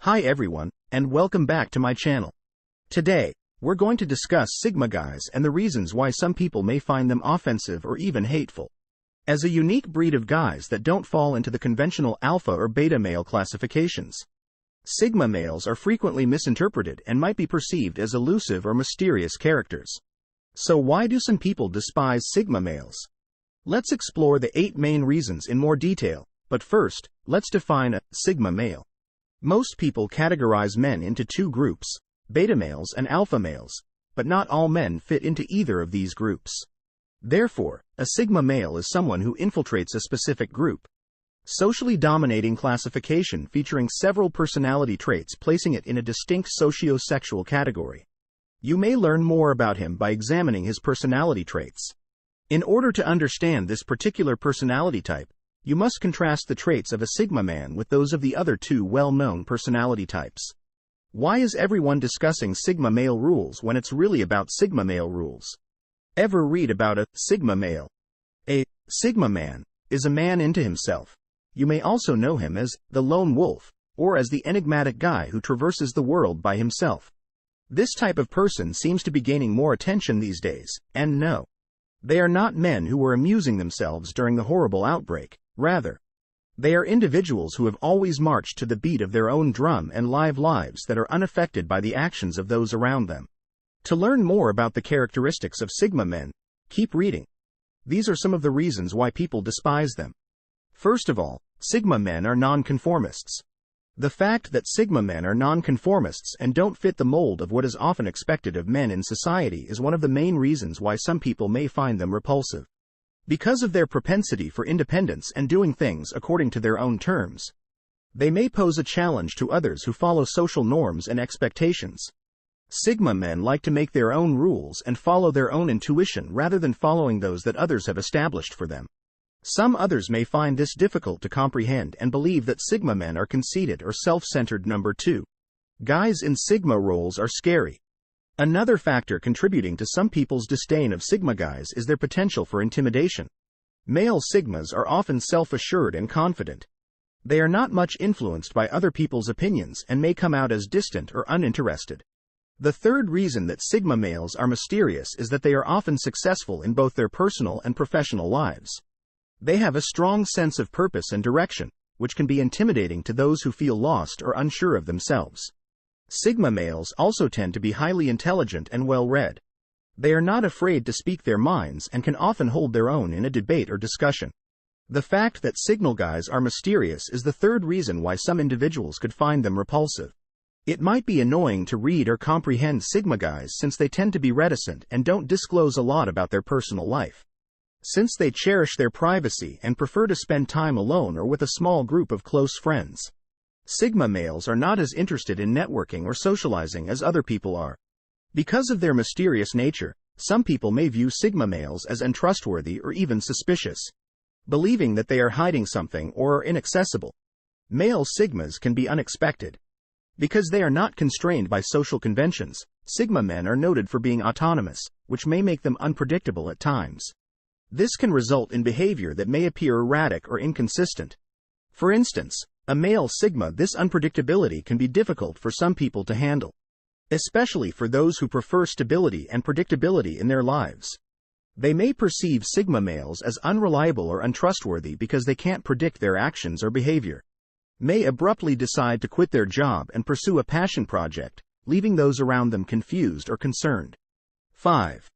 Hi everyone, and welcome back to my channel. Today, we're going to discuss Sigma guys and the reasons why some people may find them offensive or even hateful. As a unique breed of guys that don't fall into the conventional alpha or beta male classifications, Sigma males are frequently misinterpreted and might be perceived as elusive or mysterious characters. So why do some people despise Sigma males? Let's explore the 8 main reasons in more detail, but first, let's define a Sigma male. Most people categorize men into 2 groups, beta males and alpha males, but not all men fit into either of these groups. Therefore, a Sigma male is someone who infiltrates a specific group. Socially dominating classification featuring several personality traits placing it in a distinct socio-sexual category. You may learn more about him by examining his personality traits. In order to understand this particular personality type, you must contrast the traits of a Sigma man with those of the other 2 well-known personality types. Why is everyone discussing Sigma male rules when it's really about Sigma male rules? Ever read about a Sigma male? A Sigma man is a man into himself. You may also know him as the lone wolf, or as the enigmatic guy who traverses the world by himself. This type of person seems to be gaining more attention these days, and no, they are not men who were amusing themselves during the horrible outbreak. Rather, they are individuals who have always marched to the beat of their own drum and live lives that are unaffected by the actions of those around them. To learn more about the characteristics of Sigma men, keep reading. These are some of the reasons why people despise them. First of all, Sigma men are non-conformists. The fact that Sigma men are non-conformists and don't fit the mold of what is often expected of men in society is one of the main reasons why some people may find them repulsive. Because of their propensity for independence and doing things according to their own terms, they may pose a challenge to others who follow social norms and expectations. Sigma men like to make their own rules and follow their own intuition rather than following those that others have established for them. Some others may find this difficult to comprehend and believe that Sigma men are conceited or self-centered. Number 2. Guys in Sigma roles are scary. Another factor contributing to some people's disdain of Sigma guys is their potential for intimidation. Male Sigmas are often self-assured and confident. They are not much influenced by other people's opinions and may come out as distant or uninterested. The third reason that Sigma males are mysterious is that they are often successful in both their personal and professional lives. They have a strong sense of purpose and direction, which can be intimidating to those who feel lost or unsure of themselves. Sigma males also tend to be highly intelligent and well-read. They are not afraid to speak their minds and can often hold their own in a debate or discussion. The fact that Signal guys are mysterious is the third reason why some individuals could find them repulsive. It might be annoying to read or comprehend Sigma guys since they tend to be reticent and don't disclose a lot about their personal life. Since they cherish their privacy and prefer to spend time alone or with a small group of close friends, Sigma males are not as interested in networking or socializing as other people are. Because of their mysterious nature, some people may view Sigma males as untrustworthy or even suspicious, believing that they are hiding something or are inaccessible. Male Sigmas can be unexpected. Because they are not constrained by social conventions, Sigma men are noted for being autonomous, which may make them unpredictable at times. This can result in behavior that may appear erratic or inconsistent. For instance, a male Sigma, this unpredictability can be difficult for some people to handle, especially for those who prefer stability and predictability in their lives. They may perceive Sigma males as unreliable or untrustworthy because they can't predict their actions or behavior. May abruptly decide to quit their job and pursue a passion project, leaving those around them confused or concerned. 5.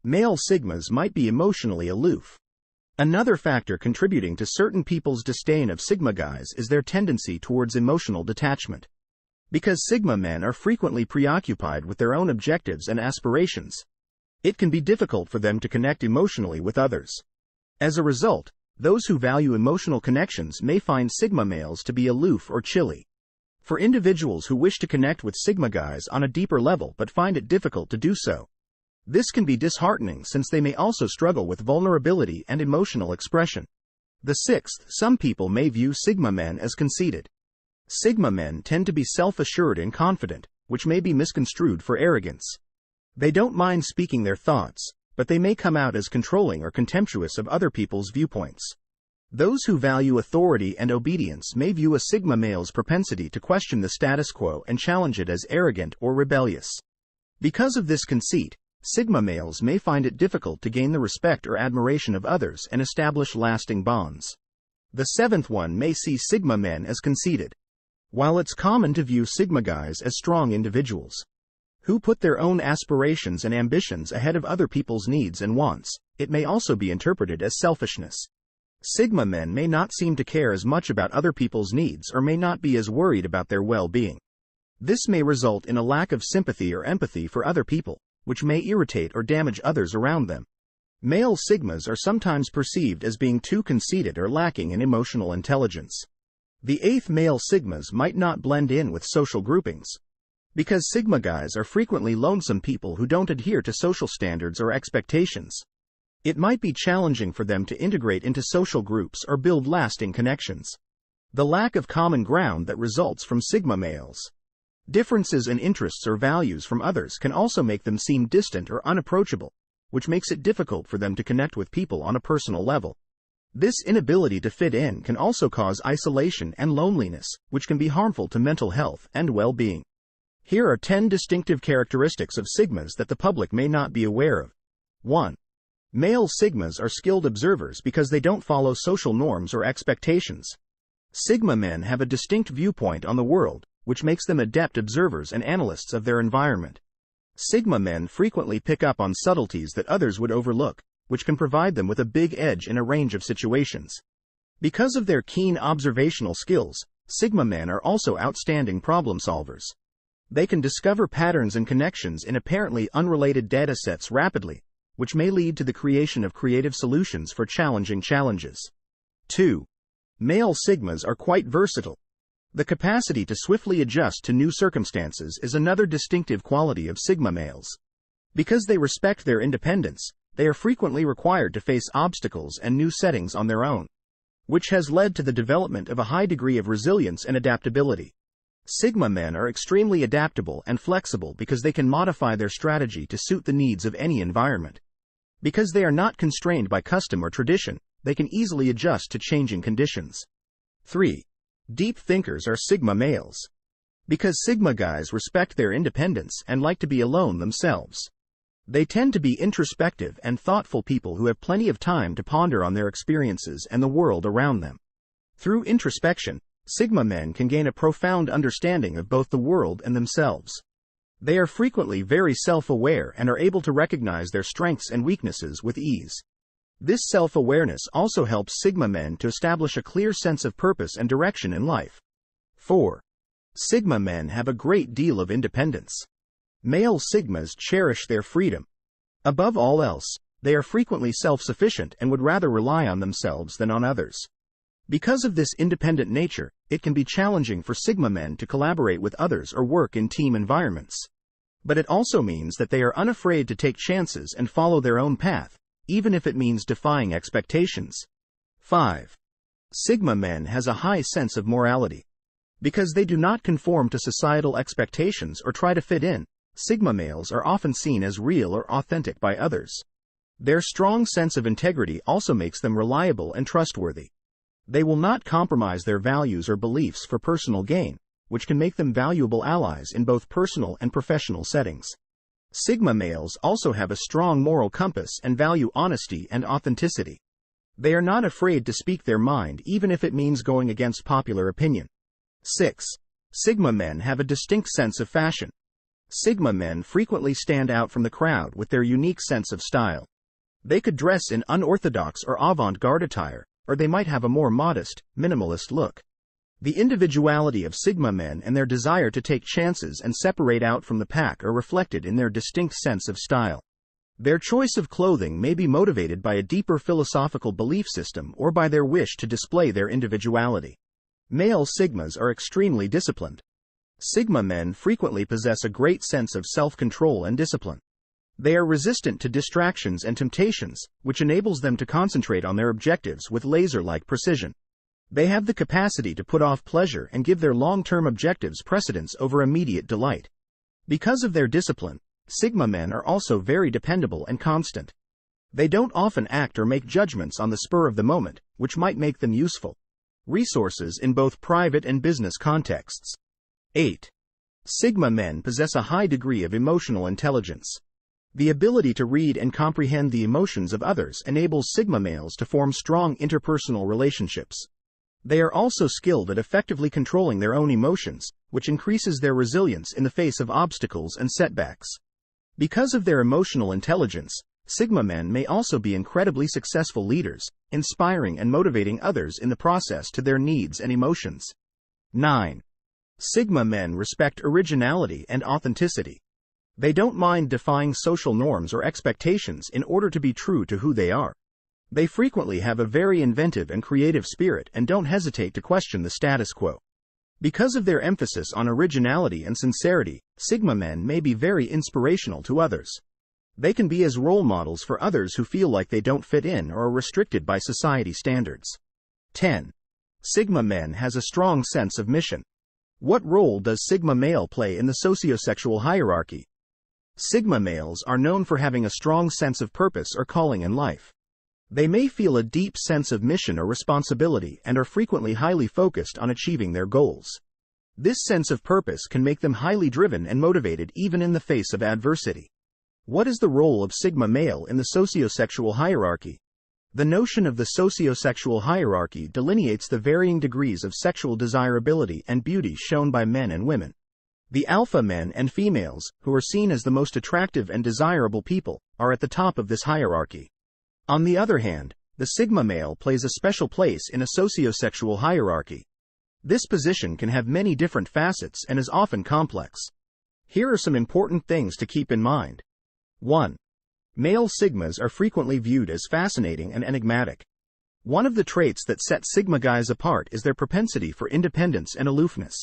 Male Sigmas might be emotionally aloof. Another factor contributing to certain people's disdain of Sigma guys is their tendency towards emotional detachment. Because Sigma men are frequently preoccupied with their own objectives and aspirations, it can be difficult for them to connect emotionally with others. As a result, those who value emotional connections may find Sigma males to be aloof or chilly. For individuals who wish to connect with Sigma guys on a deeper level but find it difficult to do so, this can be disheartening since they may also struggle with vulnerability and emotional expression. The 6th, some people may view Sigma men as conceited. Sigma men tend to be self-assured and confident, which may be misconstrued for arrogance. They don't mind speaking their thoughts, but they may come out as controlling or contemptuous of other people's viewpoints. Those who value authority and obedience may view a Sigma male's propensity to question the status quo and challenge it as arrogant or rebellious. Because of this conceit, Sigma males may find it difficult to gain the respect or admiration of others and establish lasting bonds. The seventh one may see Sigma men as conceited. While it's common to view Sigma guys as strong individuals who put their own aspirations and ambitions ahead of other people's needs and wants, it may also be interpreted as selfishness. Sigma men may not seem to care as much about other people's needs or may not be as worried about their well-being. This may result in a lack of sympathy or empathy for other people, which may irritate or damage others around them. Male Sigmas are sometimes perceived as being too conceited or lacking in emotional intelligence. The eighth male Sigmas might not blend in with social groupings. Because Sigma guys are frequently lonesome people who don't adhere to social standards or expectations, it might be challenging for them to integrate into social groups or build lasting connections. The lack of common ground that results from Sigma males. Differences in interests or values from others can also make them seem distant or unapproachable, which makes it difficult for them to connect with people on a personal level. This inability to fit in can also cause isolation and loneliness, which can be harmful to mental health and well-being. Here are 10 distinctive characteristics of Sigmas that the public may not be aware of. 1. Male Sigmas are skilled observers because they don't follow social norms or expectations. Sigma men have a distinct viewpoint on the world, which makes them adept observers and analysts of their environment. Sigma men frequently pick up on subtleties that others would overlook, which can provide them with a big edge in a range of situations. Because of their keen observational skills, Sigma men are also outstanding problem solvers. They can discover patterns and connections in apparently unrelated data sets rapidly, which may lead to the creation of creative solutions for challenging challenges. 2. Male Sigmas are quite versatile. The capacity to swiftly adjust to new circumstances is another distinctive quality of Sigma males. Because they respect their independence, they are frequently required to face obstacles and new settings on their own, which has led to the development of a high degree of resilience and adaptability. Sigma men are extremely adaptable and flexible because they can modify their strategy to suit the needs of any environment. Because they are not constrained by custom or tradition, they can easily adjust to changing conditions. 3. Deep thinkers are Sigma males. Because Sigma guys respect their independence and like to be alone themselves, they tend to be introspective and thoughtful people who have plenty of time to ponder on their experiences and the world around them. Through introspection, Sigma men can gain a profound understanding of both the world and themselves. They are frequently very self-aware and are able to recognize their strengths and weaknesses with ease. This self-awareness also helps Sigma men to establish a clear sense of purpose and direction in life. 4. Sigma men have a great deal of independence. Male Sigmas cherish their freedom. Above all else, they are frequently self-sufficient and would rather rely on themselves than on others. Because of this independent nature, it can be challenging for Sigma men to collaborate with others or work in team environments. But it also means that they are unafraid to take chances and follow their own path, even if it means defying expectations. 5. Sigma men has a high sense of morality. Because they do not conform to societal expectations or try to fit in, Sigma males are often seen as real or authentic by others. Their strong sense of integrity also makes them reliable and trustworthy. They will not compromise their values or beliefs for personal gain, which can make them valuable allies in both personal and professional settings. Sigma males also have a strong moral compass and value honesty and authenticity. They are not afraid to speak their mind even if it means going against popular opinion. 6. Sigma men have a distinct sense of fashion. Sigma men frequently stand out from the crowd with their unique sense of style. They could dress in unorthodox or avant-garde attire, or they might have a more modest, minimalist look. The individuality of Sigma men and their desire to take chances and separate out from the pack are reflected in their distinct sense of style. Their choice of clothing may be motivated by a deeper philosophical belief system or by their wish to display their individuality. Male Sigmas are extremely disciplined. Sigma men frequently possess a great sense of self-control and discipline. They are resistant to distractions and temptations, which enables them to concentrate on their objectives with laser-like precision. They have the capacity to put off pleasure and give their long-term objectives precedence over immediate delight. Because of their discipline, Sigma men are also very dependable and constant. They don't often act or make judgments on the spur of the moment, which might make them useful resources in both private and business contexts. 8. Sigma men possess a high degree of emotional intelligence. The ability to read and comprehend the emotions of others enables Sigma males to form strong interpersonal relationships. They are also skilled at effectively controlling their own emotions, which increases their resilience in the face of obstacles and setbacks. Because of their emotional intelligence, Sigma men may also be incredibly successful leaders, inspiring and motivating others in the process to their needs and emotions. 9. Sigma men respect originality and authenticity. They don't mind defying social norms or expectations in order to be true to who they are. They frequently have a very inventive and creative spirit and don't hesitate to question the status quo. Because of their emphasis on originality and sincerity, Sigma men may be very inspirational to others. They can be as role models for others who feel like they don't fit in or are restricted by society standards. 10. Sigma men has a strong sense of mission. What role does Sigma male play in the sociosexual hierarchy? Sigma males are known for having a strong sense of purpose or calling in life. They may feel a deep sense of mission or responsibility and are frequently highly focused on achieving their goals. This sense of purpose can make them highly driven and motivated even in the face of adversity. What is the role of Sigma male in the sociosexual hierarchy? The notion of the sociosexual hierarchy delineates the varying degrees of sexual desirability and beauty shown by men and women. The alpha men and females, who are seen as the most attractive and desirable people, are at the top of this hierarchy. On the other hand, the Sigma male plays a special place in a sociosexual hierarchy. This position can have many different facets and is often complex. Here are some important things to keep in mind. 1. Male Sigmas are frequently viewed as fascinating and enigmatic. One of the traits that set Sigma guys apart is their propensity for independence and aloofness.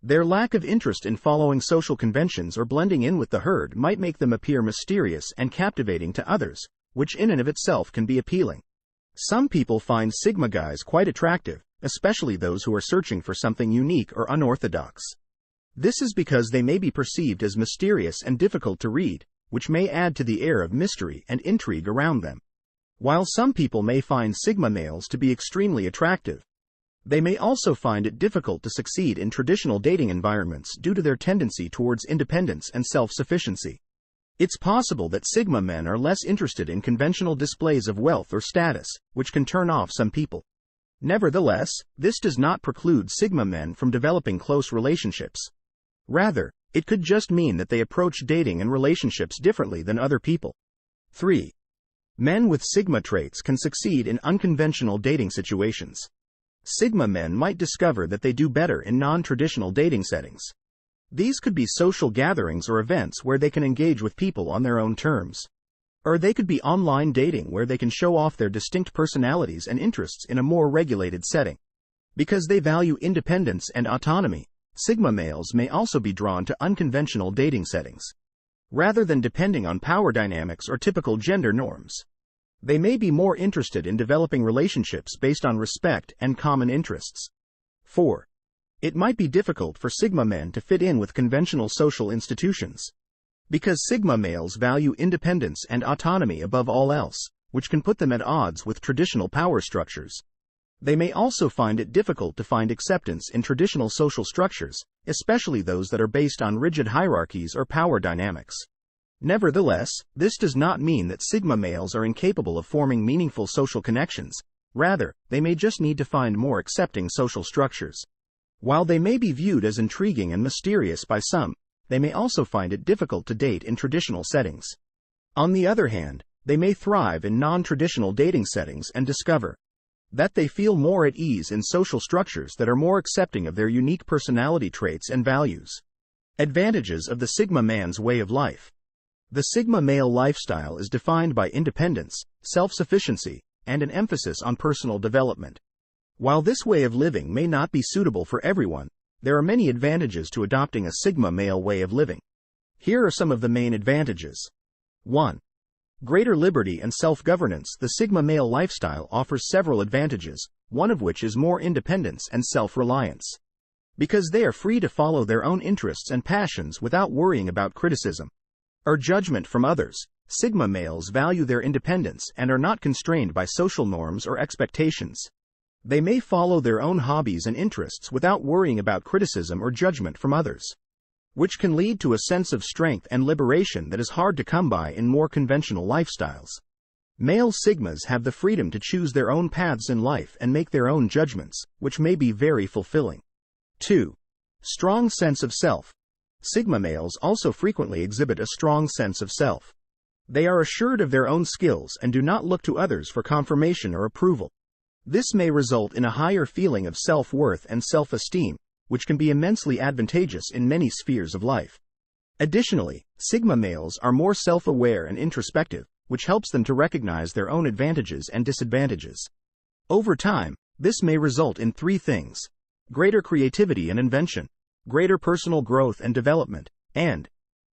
Their lack of interest in following social conventions or blending in with the herd might make them appear mysterious and captivating to others, which in and of itself can be appealing. Some people find Sigma guys quite attractive, especially those who are searching for something unique or unorthodox. This is because they may be perceived as mysterious and difficult to read, which may add to the air of mystery and intrigue around them. While some people may find Sigma males to be extremely attractive, they may also find it difficult to succeed in traditional dating environments due to their tendency towards independence and self-sufficiency. It's possible that Sigma men are less interested in conventional displays of wealth or status, which can turn off some people. Nevertheless, this does not preclude Sigma men from developing close relationships. Rather, it could just mean that they approach dating and relationships differently than other people. 3. Men with Sigma traits can succeed in unconventional dating situations. Sigma men might discover that they do better in non-traditional dating settings. These could be social gatherings or events where they can engage with people on their own terms. Or they could be online dating where they can show off their distinct personalities and interests in a more regulated setting. Because they value independence and autonomy, Sigma males may also be drawn to unconventional dating settings. Rather than depending on power dynamics or typical gender norms, they may be more interested in developing relationships based on respect and common interests. 4. It might be difficult for Sigma men to fit in with conventional social institutions. Because Sigma males value independence and autonomy above all else, which can put them at odds with traditional power structures. They may also find it difficult to find acceptance in traditional social structures, especially those that are based on rigid hierarchies or power dynamics. Nevertheless, this does not mean that Sigma males are incapable of forming meaningful social connections. Rather, they may just need to find more accepting social structures. While they may be viewed as intriguing and mysterious by some, they may also find it difficult to date in traditional settings. On the other hand, they may thrive in non-traditional dating settings and discover that they feel more at ease in social structures that are more accepting of their unique personality traits and values. Advantages of the Sigma man's way of life. The Sigma male lifestyle is defined by independence, self-sufficiency, and an emphasis on personal development. While this way of living may not be suitable for everyone, there are many advantages to adopting a Sigma male way of living. Here are some of the main advantages. 1. Greater liberty and self-governance. The Sigma male lifestyle offers several advantages, one of which is more independence and self-reliance. Because they are free to follow their own interests and passions without worrying about criticism or judgment from others, Sigma males value their independence and are not constrained by social norms or expectations. They may follow their own hobbies and interests without worrying about criticism or judgment from others, which can lead to a sense of strength and liberation that is hard to come by in more conventional lifestyles. Male Sigmas have the freedom to choose their own paths in life and make their own judgments, which may be very fulfilling. 2. Strong sense of self. Sigma males also frequently exhibit a strong sense of self. They are assured of their own skills and do not look to others for confirmation or approval. This may result in a higher feeling of self-worth and self-esteem, which can be immensely advantageous in many spheres of life. Additionally, Sigma males are more self-aware and introspective, which helps them to recognize their own advantages and disadvantages. Over time, this may result in 3 things: greater creativity and invention, greater personal growth and development, and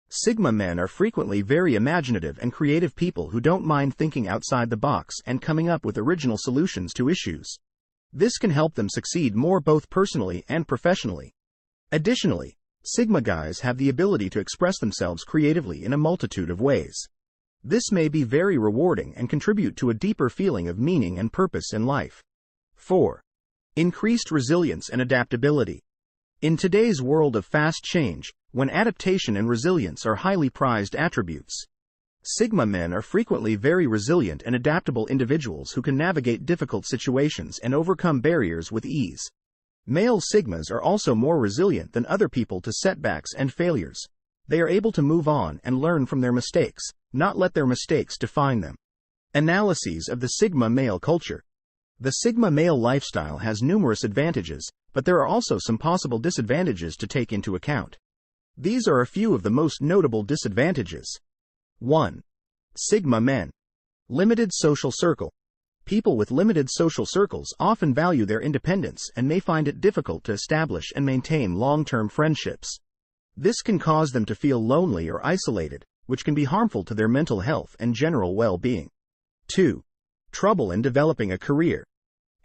Sigma men are frequently very imaginative and creative people who don't mind thinking outside the box and coming up with original solutions to issues. This can help them succeed more both personally and professionally. Additionally, Sigma guys have the ability to express themselves creatively in a multitude of ways. This may be very rewarding and contribute to a deeper feeling of meaning and purpose in life. 4. Increased resilience and adaptability. In today's world of fast change, when adaptation and resilience are highly prized attributes, Sigma men are frequently very resilient and adaptable individuals who can navigate difficult situations and overcome barriers with ease. Male Sigmas are also more resilient than other people to setbacks and failures. They are able to move on and learn from their mistakes, not let their mistakes define them. Analyses of the Sigma male culture. The Sigma male lifestyle has numerous advantages, but there are also some possible disadvantages to take into account. These are a few of the most notable disadvantages. 1. Sigma men. Limited social circle. People with limited social circles often value their independence and may find it difficult to establish and maintain long-term friendships. This can cause them to feel lonely or isolated, which can be harmful to their mental health and general well-being. 2. Trouble in developing a career.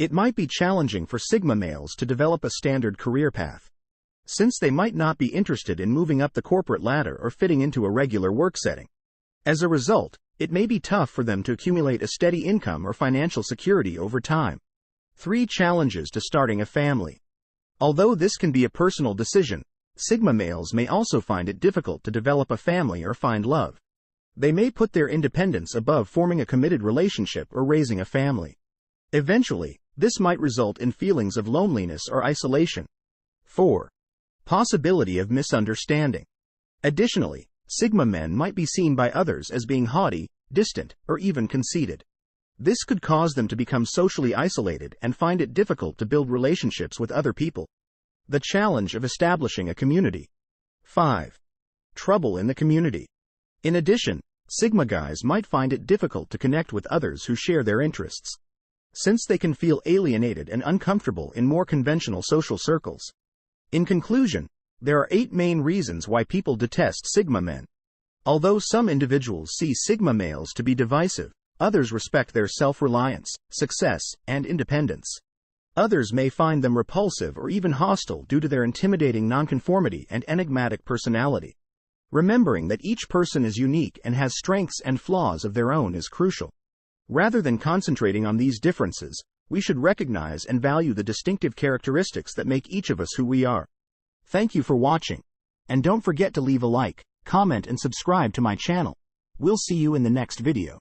It might be challenging for Sigma males to develop a standard career path, since they might not be interested in moving up the corporate ladder or fitting into a regular work setting. As a result, it may be tough for them to accumulate a steady income or financial security over time. 3. Challenges to starting a family. Although this can be a personal decision, Sigma males may also find it difficult to develop a family or find love. They may put their independence above forming a committed relationship or raising a family. Eventually, this might result in feelings of loneliness or isolation. 4. Possibility of misunderstanding. Additionally, Sigma men might be seen by others as being haughty, distant, or even conceited. This could cause them to become socially isolated and find it difficult to build relationships with other people. The challenge of establishing a community. 5. Trouble in the community. In addition, Sigma guys might find it difficult to connect with others who share their interests, since they can feel alienated and uncomfortable in more conventional social circles. In conclusion, there are 8 main reasons why people detest Sigma men. Although some individuals see Sigma males to be divisive, others respect their self-reliance, success, and independence. Others may find them repulsive or even hostile due to their intimidating nonconformity and enigmatic personality. Remembering that each person is unique and has strengths and flaws of their own is crucial. Rather than concentrating on these differences, we should recognize and value the distinctive characteristics that make each of us who we are. Thank you for watching. And don't forget to leave a like, comment, and subscribe to my channel. We'll see you in the next video.